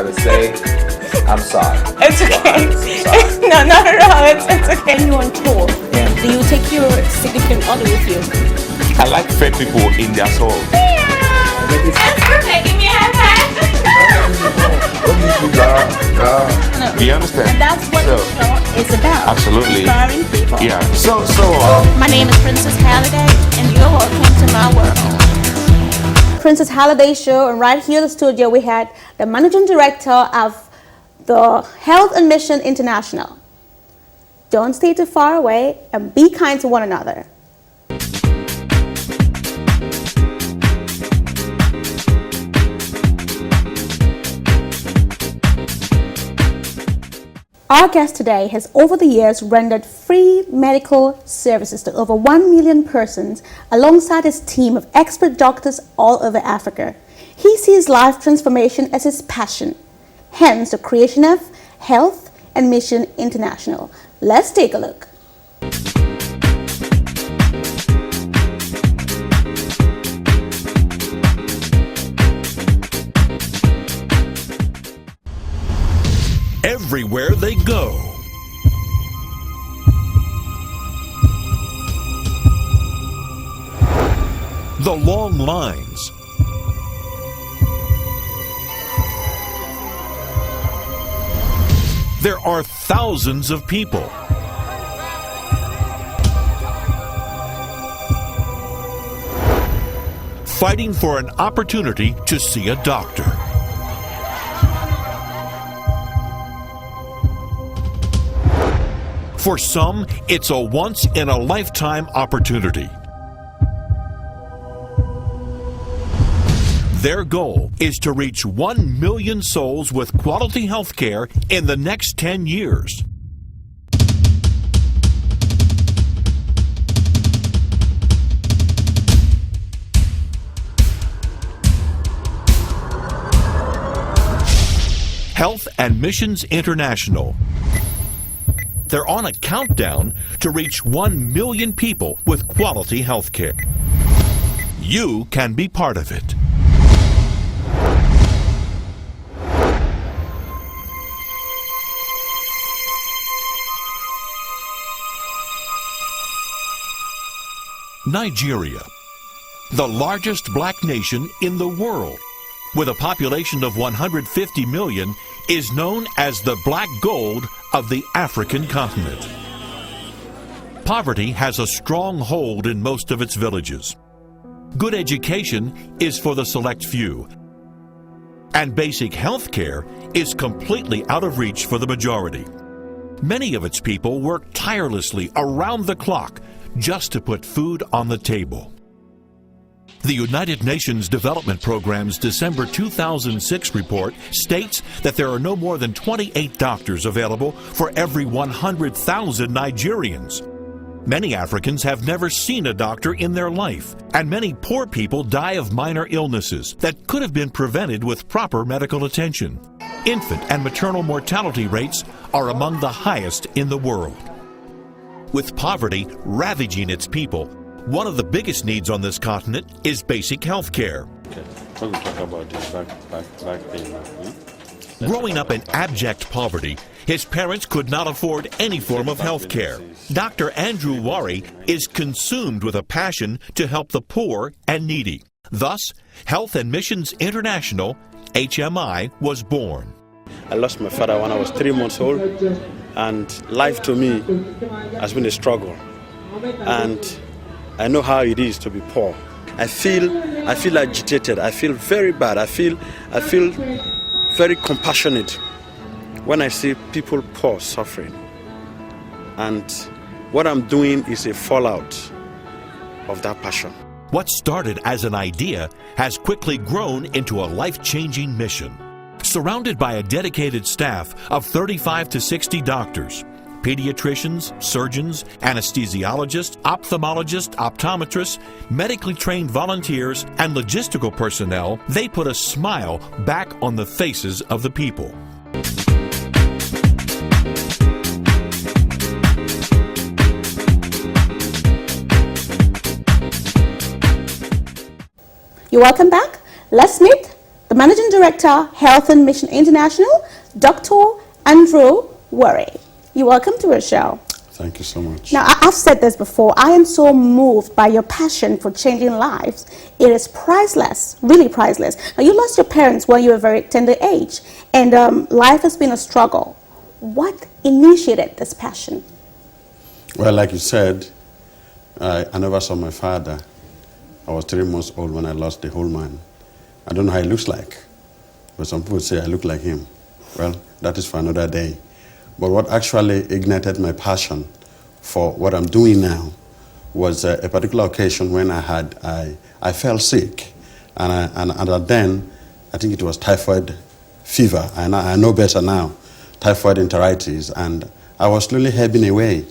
gotta say, I'm sorry. It's okay. No, not at all. It's okay. When you're on tour, do you take your significant other with you? I like fat people in their soul. Thanks for making me happy. You understand? And that's what the show is about. Absolutely. Inspiring people. Yeah. My name is Princess Halliday, and you're welcome to my world. Princess Halliday Show, and right here in the studio we had the managing director of the Health and Mission International. Don't stay too far away and be kind to one another. Our guest today has over the years rendered free medical services to over 1 million persons alongside his team of expert doctors all over Africa. He sees life transformation as his passion, hence the creation of Health and Mission International. Let's take a look. Everywhere they go, the long lines, there are thousands of people. Fighting for an opportunity to see a doctor. For some, it's a once-in-a-lifetime opportunity. Their goal is to reach 1 million souls with quality health care in the next 10 years. Health and Missions International. They're on a countdown to reach 1 million people with quality health care. You can be part of it. Nigeria, the largest black nation in the world, with a population of 150 million, is known as the Black Gold of the African continent. Poverty has a strong hold in most of its villages. Good education is for the select few, and basic health care is completely out of reach for the majority. Many of its people work tirelessly around the clock just to put food on the table. The United Nations Development Programme's December 2006 report states that there are no more than 28 doctors available for every 100,000 Nigerians. Many Africans have never seen a doctor in their life, and many poor people die of minor illnesses that could have been prevented with proper medical attention. Infant and maternal mortality rates are among the highest in the world. With poverty ravaging its people, one of the biggest needs on this continent is basic health care. Okay, when we talk about this back pain. Growing up in abject poverty, his parents could not afford any form of health care. Dr. Andrew Warri is consumed with a passion to help the poor and needy. Thus, Health and Missions International, HMI, was born. I lost my father when I was 3 months old, and life to me has been a struggle. And I know how it is to be poor. I feel agitated. I feel very bad. I feel very compassionate when I see people poor suffering. And what I'm doing is a fallout of that passion. What started as an idea has quickly grown into a life-changing mission. Surrounded by a dedicated staff of 35 to 60 doctors, pediatricians, surgeons, anesthesiologists, ophthalmologists, optometrists, medically trained volunteers, and logistical personnel, they put a smile back on the faces of the people. You're welcome back. Let's meet the Managing Director, Health and Mission International, Dr. Andrew Warri. You're welcome to our show. Thank you so much. Now, I've said this before. I am so moved by your passion for changing lives. It is priceless, really priceless. Now, you lost your parents when you were a very tender age, and life has been a struggle. What initiated this passion? Well, like you said, I never saw my father. I was 3 months old when I lost the whole man. I don't know how he looks like, but some people say I look like him. Well, that is for another day. But what actually ignited my passion for what I'm doing now was a particular occasion when I fell sick, and then I think it was typhoid fever. I know better now, typhoid enteritis, and I was slowly ebbing away,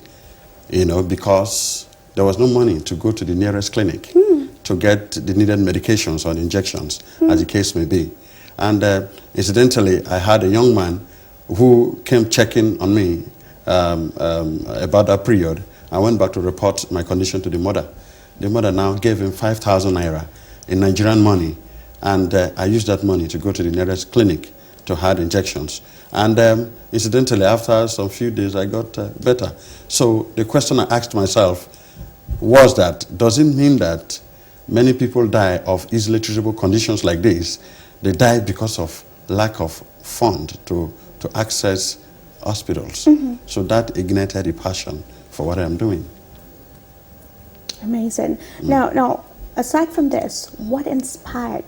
because there was no money to go to the nearest clinic to get the needed medications or injections, as the case may be. And incidentally, I had a young man who came checking on me about that period. I went back to report my condition to the mother. The mother now gave him 5,000 naira in Nigerian money, and I used that money to go to the nearest clinic to have injections. And incidentally, after some few days, I got better. So the question I asked myself was that, does it mean that many people die of easily treatable conditions like this? They die because of lack of fund to access hospitals. So that ignited the passion for what I'm doing. Amazing. Now, aside from this, what inspired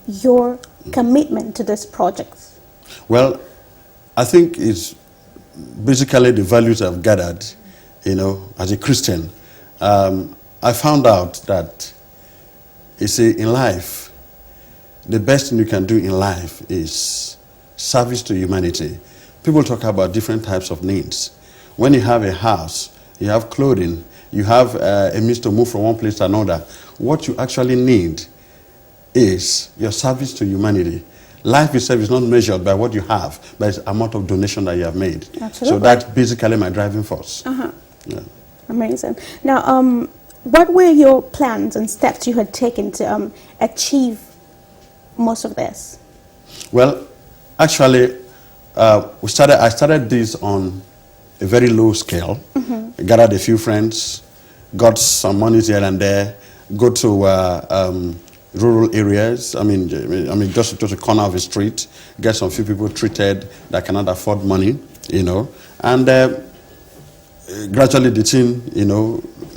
your commitment to this project? Well, I think it's basically the values I've gathered, as a Christian. I found out that, you see, in life, the best thing you can do in life is service to humanity. People talk about different types of needs. When you have a house, you have clothing, you have a means to move from one place to another, what you actually need is your service to humanity. Life itself is not measured by what you have, but it's the amount of donation that you have made. Absolutely. So that's basically my driving force. Yeah. Amazing. Now, what were your plans and steps you had taken to achieve most of this? Well, actually, I started this on a very low scale. I gathered a few friends, got some money here and there, go to rural areas. I mean, just to the corner of the street, get some few people treated that cannot afford money, and gradually the thing,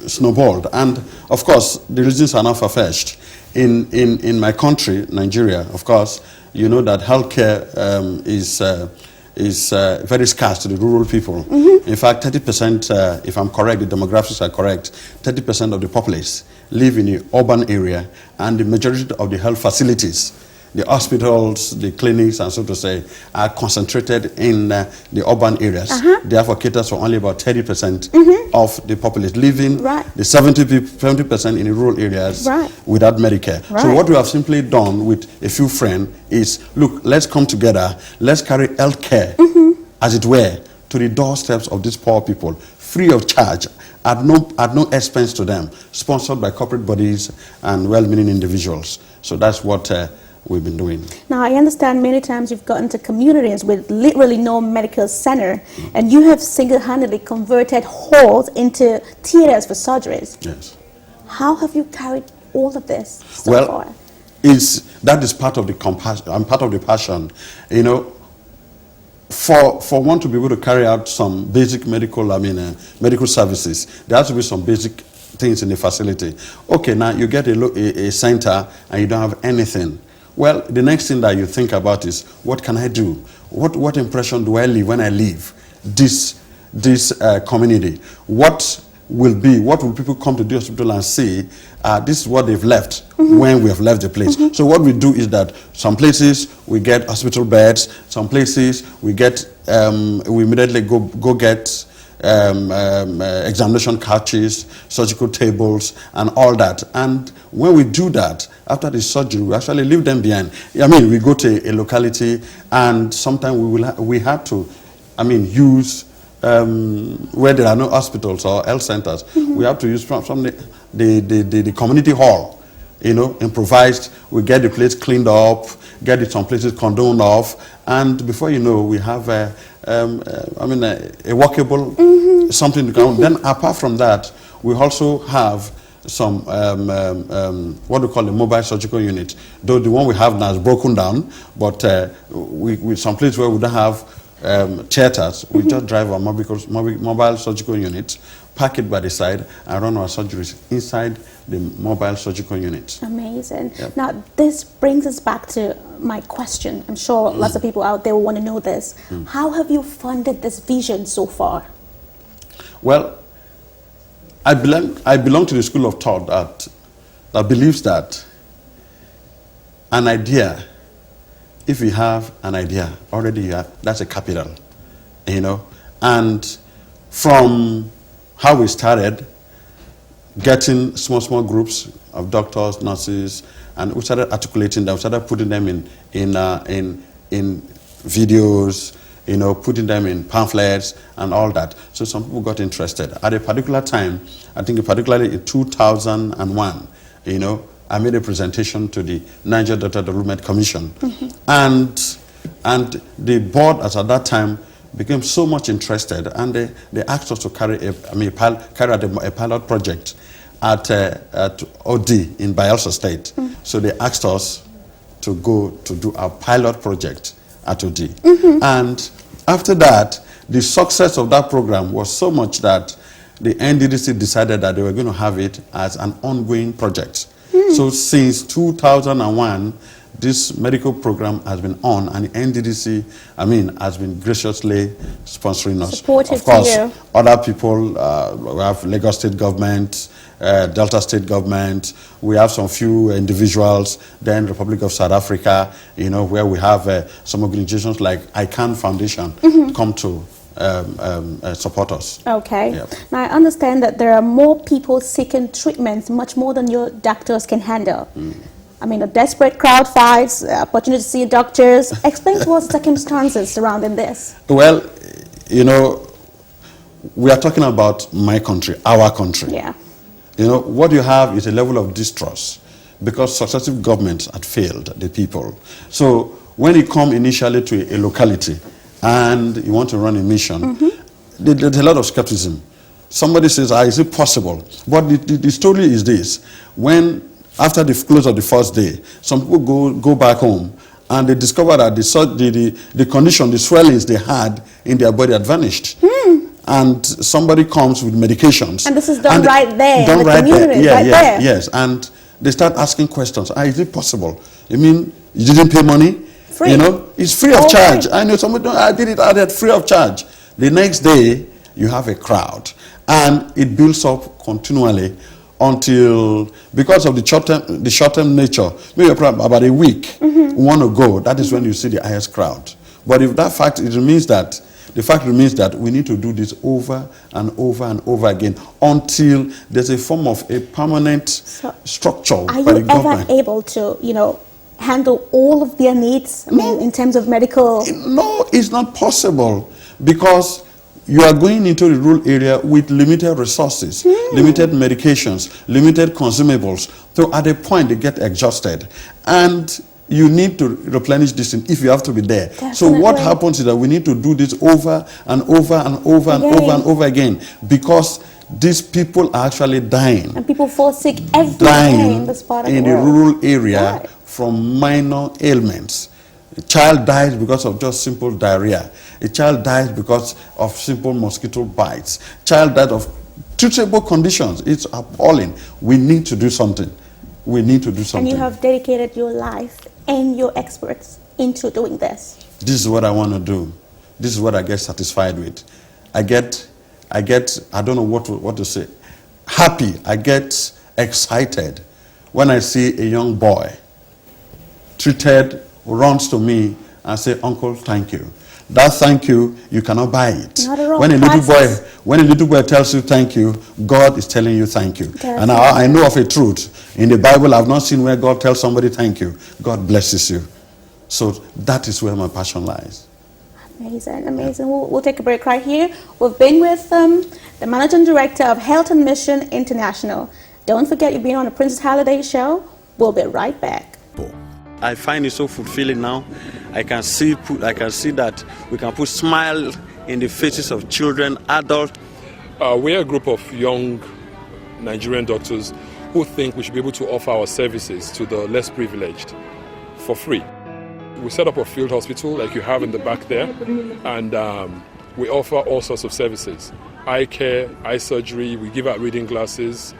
snowballed. And of course, the reasons are not far-fetched. In my country, Nigeria, of course, you know that healthcare is very scarce to the rural people. In fact, 30%, if I'm correct, the demographics are correct, 30% of the populace live in the urban area, and the majority of the health facilities, the hospitals, the clinics, and so to say, are concentrated in the urban areas. Therefore, caters for only about 30% of the population, leaving the 70% in the rural areas without Medicare. So what we have simply done with a few friends is, look, let's come together, let's carry health care, as it were, to the doorsteps of these poor people, free of charge, at no expense to them, sponsored by corporate bodies and well-meaning individuals. So that's what we've been doing. Now, I understand many times you've gotten to communities with literally no medical center, and you have single-handedly converted halls into theaters for surgeries. Yes. How have you carried all of this so far? That is part of the compassion. I'm part of the passion. For one to be able to carry out some basic medical services, there has to be some basic things in the facility. Okay, now you get a center and you don't have anything. Well, the next thing that you think about is, what can I do? What impression do I leave when I leave this community? What will people come to the hospital and see? This is what they've left when we have left the place. So what we do is that some places we get hospital beds, some places we get we immediately go get examination couches, surgical tables, and all that. And when we do that, after the surgery, we actually leave them behind. We go to a locality, and sometimes we have to, use where there are no hospitals or health centers. We have to use from the community hall improvised. We get the place cleaned up, get some places condoned off, and before you know, we have a workable something to come. Then apart from that, we also have some what we call a mobile surgical unit. Though the one we have now is broken down, but we some place where we don't have theaters, we just drive our mobile surgical unit, park it by the side, and run our surgeries inside the mobile surgical unit. Amazing. Yep. Now, this brings us back to my question. I'm sure lots of people out there will want to know this. How have you funded this vision so far? Well, I belong to the school of thought that believes that an idea, if you have an idea, already that's a capital, And from how we started, getting small groups of doctors, nurses, and we started articulating them, we started putting them in videos, putting them in pamphlets and all that. So some people got interested. At a particular time, I think particularly in 2001, I made a presentation to the Niger Doctor Development Commission. And the board at that time became so much interested, and they asked us to carry out a pilot project at OD in Bayelsa State. So they asked us to go to do a pilot project at OD. And after that, the success of that program was so much that the NDDC decided that they were going to have it as an ongoing project. So since 2001, this medical program has been on, and the NDDC, has been graciously sponsoring us. Supportive of course, to you. Other people, we have Lagos State government, Delta State government, we have some few individuals, then Republic of South Africa, where we have some organizations like ICANN Foundation come to support us. Okay. Yep. Now, I understand that there are more people seeking treatments, much more than your doctors can handle. A desperate crowd fights, opportunity to see doctors. Explain to us circumstances surrounding this. Well, we are talking about my country, our country. Yeah. What you have is a level of distrust because successive governments had failed the people. So when you come initially to a locality and you want to run a mission, there's a lot of skepticism. Somebody says, is it possible? But the story is this. After the close of the first day, some people go back home and they discover that the condition, the swellings they had in their body had vanished. And somebody comes with medications. And this is done right there in the right community, there. right there. Yes. And they start asking questions. Is it possible? You mean you didn't pay money? Free. It's free of charge. Free. I know somebody, I did it free of charge. The next day, you have a crowd. And it builds up continually until, because of the short-term nature, maybe about a week, we want to go. That is when you see the highest crowd. But if that fact, the fact remains that we need to do this over and over and over again until there's a form of a permanent structure by the government. Are you ever able to, handle all of their needs? In terms of medical? No, it's not possible because you are going into the rural area with limited resources, limited medications, limited consumables. So at a point they get exhausted. And you need to replenish this if you have to be there. Definitely. So what happens is that we need to do this over and over and over and over and over again because these people are actually dying. And people fall sick every day in this part of the world. In the rural area from minor ailments. A child dies because of just simple diarrhea. A child dies because of simple mosquito bites. Child dies of treatable conditions. It's appalling. We need to do something. We need to do something. And you have dedicated your life and your experts into doing this. This is what I want to do. This is what I get satisfied with. I don't know what to say. Happy. I get excited when I see a young boy treated, runs to me and say, "Uncle, thank you." That thank you, you cannot buy it. Not at all. When a little boy tells you thank you, God is telling you thank you. Definitely. And I know of a truth. In the Bible, I've not seen where God tells somebody thank you. God blesses you. So that is where my passion lies. Amazing, amazing. We'll take a break right here. We've been with the Managing Director of Health and Mission International. Don't forget you've been on the Princess Halliday show. We'll be right back. I find it so fulfilling now. I can see that we can put smile in the faces of children, adults. We're a group of young Nigerian doctors who think we should be able to offer our services to the less privileged for free. We set up a field hospital like you have in the back there, and we offer all sorts of services. Eye care, eye surgery, we give out reading glasses,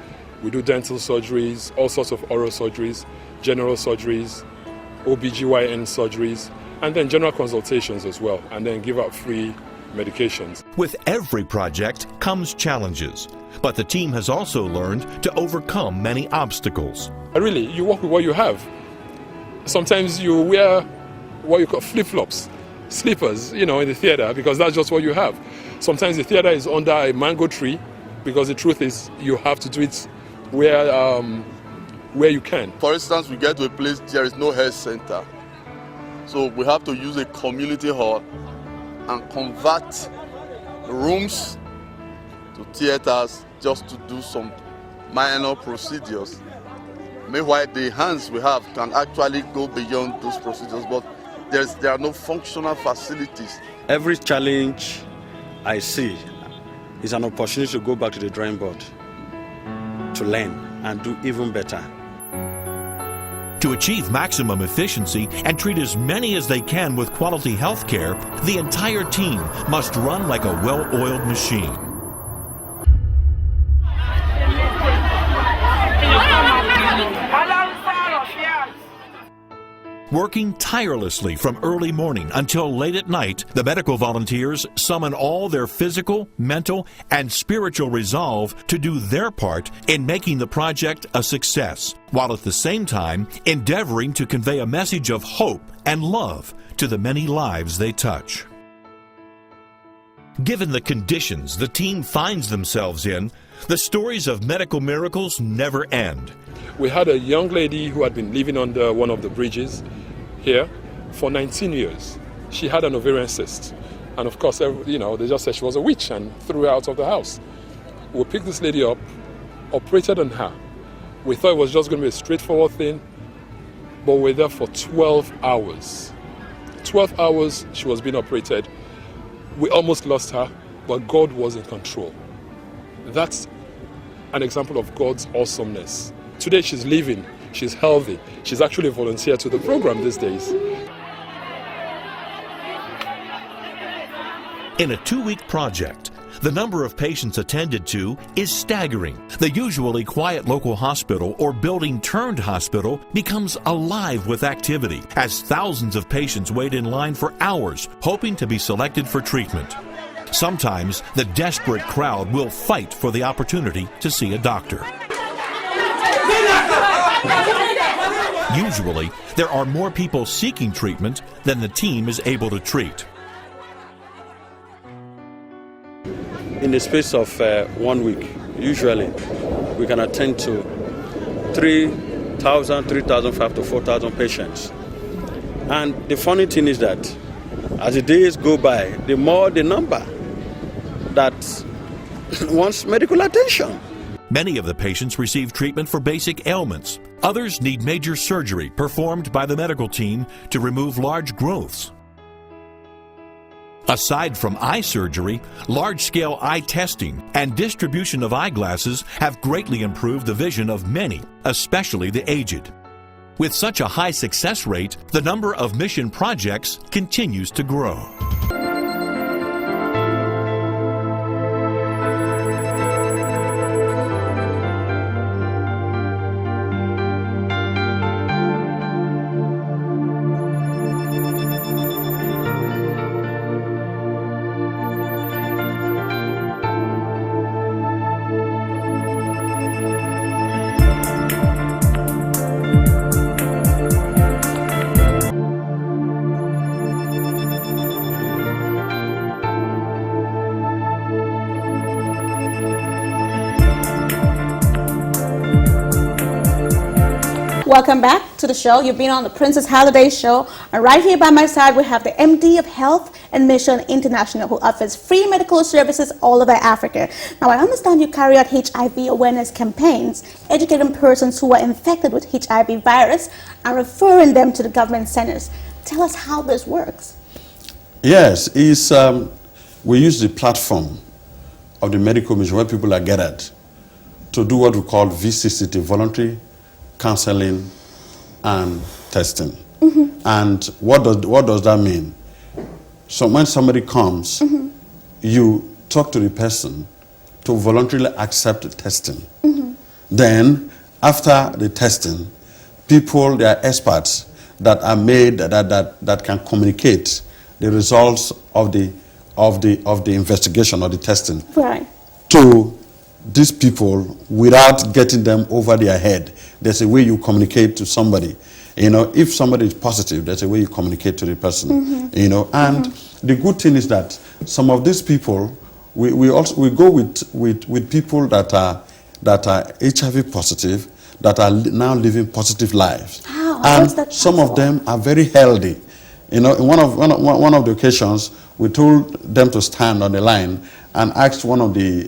we do dental surgeries, all sorts of oral surgeries, general surgeries, OBGYN surgeries, and then general consultations as well, and then give out free medications. With every project comes challenges, but the team has also learned to overcome many obstacles. Really, you work with what you have. Sometimes you wear what you call flip-flops, slippers, in the theater, because that's just what you have. Sometimes the theater is under a mango tree, because the truth is you have to do it where you can. For instance, we get to a place there is no health center, so we have to use a community hall and convert rooms to theaters just to do some minor procedures. Meanwhile, the hands we have can actually go beyond those procedures, but there are no functional facilities. Every challenge I see is an opportunity to go back to the drawing board, to learn and do even better. To achieve maximum efficiency and treat as many as they can with quality health care, the entire team must run like a well-oiled machine. Working tirelessly from early morning until late at night, the medical volunteers summon all their physical, mental, and spiritual resolve to do their part in making the project a success, while at the same time endeavoring to convey a message of hope and love to the many lives they touch. Given the conditions the team finds themselves in, the stories of medical miracles never end. We had a young lady who had been living under one of the bridges here for 19 years. She had an ovarian cyst. And of course, they just said she was a witch and threw her out of the house. We picked this lady up, operated on her. We thought it was just going to be a straightforward thing, but we were there for 12 hours. 12 hours she was being operated. We almost lost her, but God was in control. That's an example of God's awesomeness. Today she's living, she's healthy. She's actually a volunteer to the program these days. In a 2-week project, the number of patients attended to is staggering. The usually quiet local hospital or building-turned hospital becomes alive with activity as thousands of patients wait in line for hours hoping to be selected for treatment. Sometimes the desperate crowd will fight for the opportunity to see a doctor. Usually, there are more people seeking treatment than the team is able to treat. In the space of 1 week, usually, we can attend to 3,000, 3,500 to 4,000 patients. And the funny thing is that as the days go by, the more the number that wants medical attention. Many of the patients receive treatment for basic ailments. Others need major surgery performed by the medical team to remove large growths. Aside from eye surgery, large-scale eye testing and distribution of eyeglasses have greatly improved the vision of many, especially the aged. With such a high success rate, the number of mission projects continues to grow. Welcome back to the show. You've been on the Princess Halliday show. And right here by my side, we have the MD of Health and Mission International, who offers free medical services all over Africa. Now, I understand you carry out HIV awareness campaigns, educating persons who are infected with HIV virus and referring them to the government centers. Tell us how this works. Yes, we use the platform of the medical mission where people are gathered to do what we call VCCT, voluntary counseling and testing. And what does that mean? So when somebody comes, you talk to the person to voluntarily accept the testing. Then, after the testing, there are experts that are made that can communicate the results of the investigation or the testing to these people without getting them over their head. There's a way you communicate to somebody. If somebody is positive, there's a way you communicate to the person. And the good thing is that some of these people, we go with people that are HIV positive, that are now living positive lives. And some of them are very healthy. In one of the occasions, we told them to stand on the line and asked one of the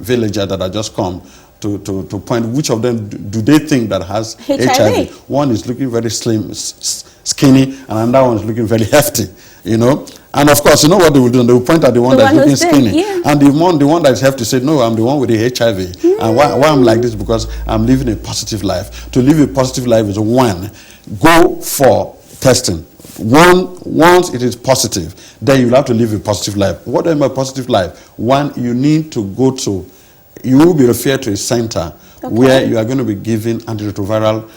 villagers that had just come to point which of them do they think that has HIV. One is looking very slim, skinny, and another one is looking very hefty. And of course, you know what they will do? They will point at the one that's looking skinny. Yeah. And the one that is hefty said, no, I'm the one with the HIV. And why I'm like this? Because I'm living a positive life. To live a positive life is one, go for testing. Once it is positive, then you'll have to live a positive life. What do I mean by positive life? One, you need to you will be referred to a center where you are going to be given antiretroviral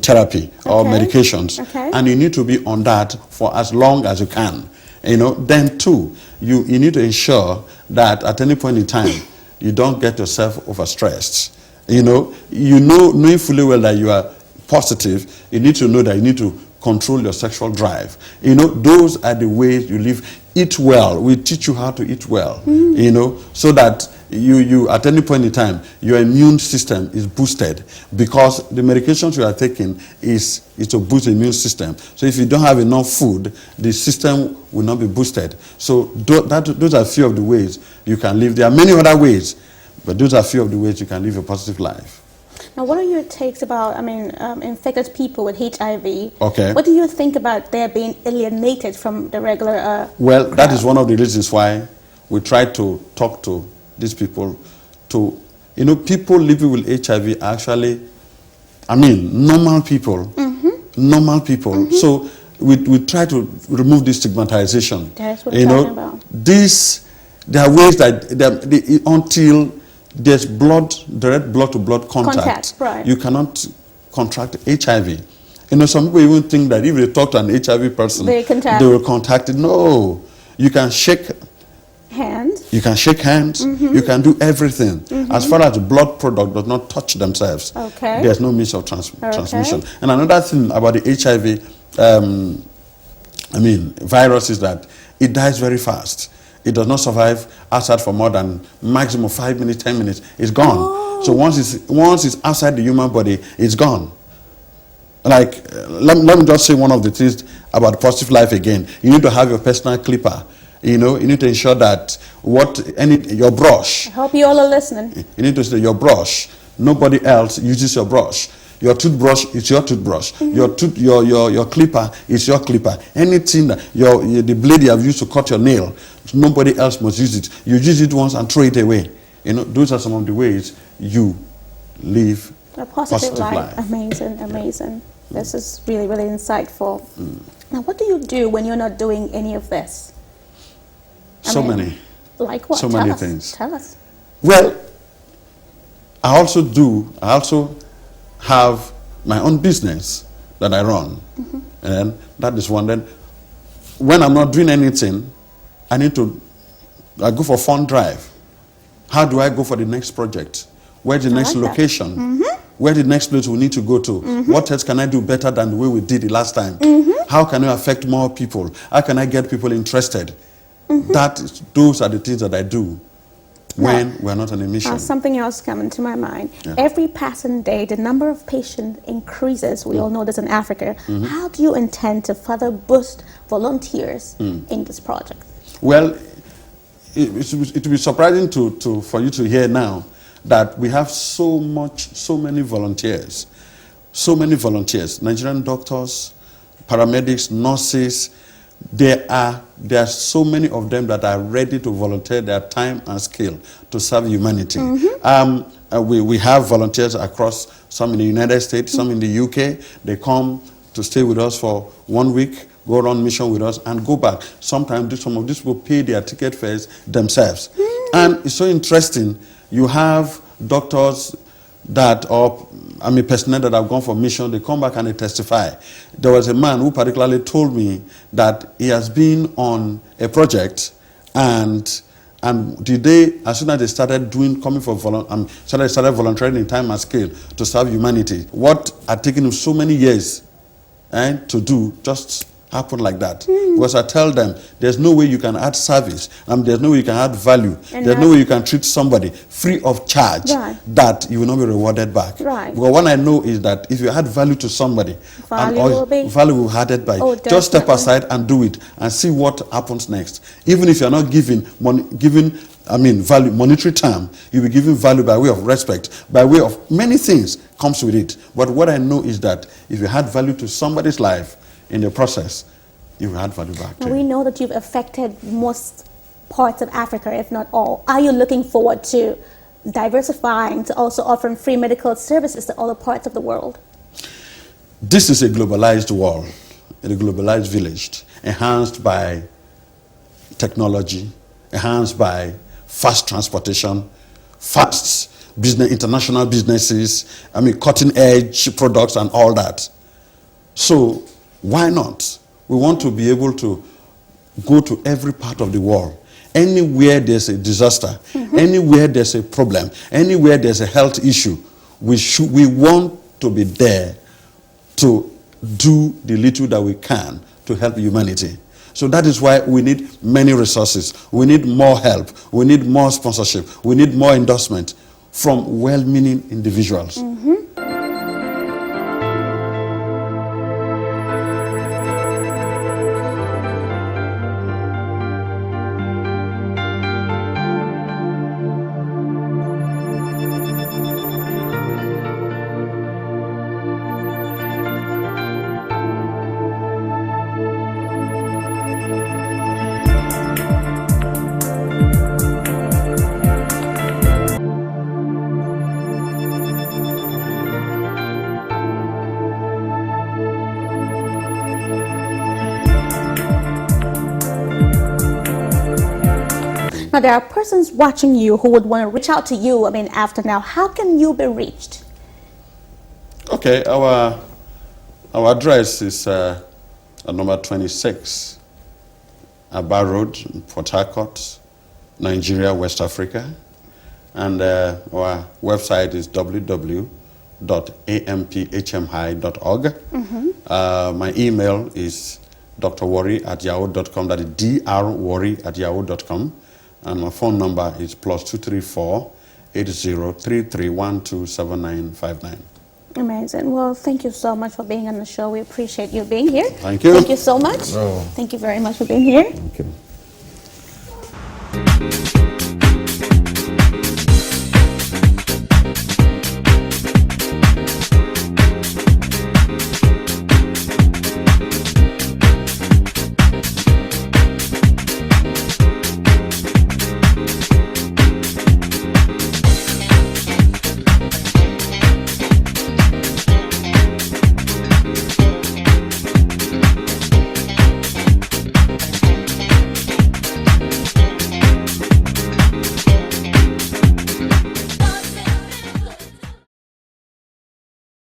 therapy or medications. And you need to be on that for as long as you can. Then two, you need to ensure that at any point in time, you don't get yourself overstressed. Knowing fully well that you are positive, you need to know that you need to control your sexual drive. Those are the ways you live. Eat well. We teach you how to eat well, so that you at any point in time, your immune system is boosted, because the medications you are taking is to boost the immune system. So if you don't have enough food, the system will not be boosted. So those are a few of the ways you can live. There are many other ways, but those are a few of the ways you can live a positive life. Now, what are your takes about, infected people with HIV? Okay. What do you think about their being alienated from the regular Well, that is one of the reasons why we try to talk to these people. People living with HIV are actually, normal people. Normal people. So we try to remove this stigmatization. That's what I'm talking about. There are ways that until there's direct blood-to-blood contact. You cannot contract HIV. Some people even think that if they talk to an HIV person, they will contact it. No. You can shake hands. You can shake hands. You can do everything. As far as the blood product does not touch themselves, there's no means of transmission. And another thing about the HIV virus is that it dies very fast. It does not survive outside for more than maximum 5 minutes, 10 minutes. It's gone. So once it's outside the human body, it's gone. Like, let me just say one of the things about positive life again. You need to have your personal clipper. You need to ensure that your brush. I hope you all are listening. You need to say your brush. Nobody else uses your brush. Your toothbrush is your toothbrush. Your clipper is your clipper. Anything the blade you have used to cut your nail, nobody else must use it. You use it once and throw it away. Those are some of the ways you live a positive life. Amazing. This is really, really insightful. Now, what do you do when you're not doing any of this? Many. Like what? So many things. Tell us. Well, I also have my own business that I run. And that is one. Then when I'm not doing anything, I go for fund drive. How do I go for the next project? Where's the next location? Where's the next place we need to go to? What else can I do better than the way we did it last time? How can I affect more people? How can I get people interested? Those are the things that I do. when we're not on a mission. Something else coming to my mind. Yeah. Every passing day, the number of patients increases. We all know this in Africa. How do you intend to further boost volunteers in this project? Well, it will be surprising for you to hear now that we have so many volunteers. So many volunteers, Nigerian doctors, paramedics, nurses. There are so many of them that are ready to volunteer their time and skill to serve humanity. We have volunteers across, some in the United States, some in the UK. They come to stay with us for 1 week, go on mission with us, and go back. Sometimes some of these will pay their ticket fares themselves. And it's so interesting. You have doctors personnel that have gone for mission, they come back and they testify. There was a man who particularly told me that he has been on a project, and the day, as soon as they started started volunteering in time and scale to serve humanity, what had taken him so many years to do just happened like that. Because I tell them, there's no way you can add service, there's no way you can add value, there's no way you can treat somebody free of charge that you will not be rewarded back. Because what I know is that if you add value to somebody, value will be added back. Just step aside and do it and see what happens next. Even if you're not giving value, monetary term, you'll be giving value by way of respect, by way of many things comes with it. But what I know is that if you add value to somebody's life, in the process, you will add value back. Now we know that you've affected most parts of Africa, if not all. Are you looking forward to diversifying, to also offering free medical services to other parts of the world? This is a globalized world, a globalized village, enhanced by technology, enhanced by fast transportation, fast business, international businesses, cutting edge products and all that. So why not? We want to be able to go to every part of the world. Anywhere there's a disaster, anywhere there's a problem, anywhere there's a health issue, we want to be there to do the little that we can to help humanity. So that is why we need many resources. We need more help. We need more sponsorship. We need more endorsement from well-meaning individuals. Now, there are persons watching you who would want to reach out to you, after now. How can you be reached? Okay, our address is number 26, Aba Road, Port Harcourt, Nigeria, West Africa. And our website is www.ampHMI.org. My email is drwarri@yahoo.com. That is drwarri@yahoo.com. And my phone number is +234 8033127959. Amazing. Well, thank you so much for being on the show. We appreciate you being here. Thank you. Thank you so much. Oh. Thank you very much for being here. Thank you.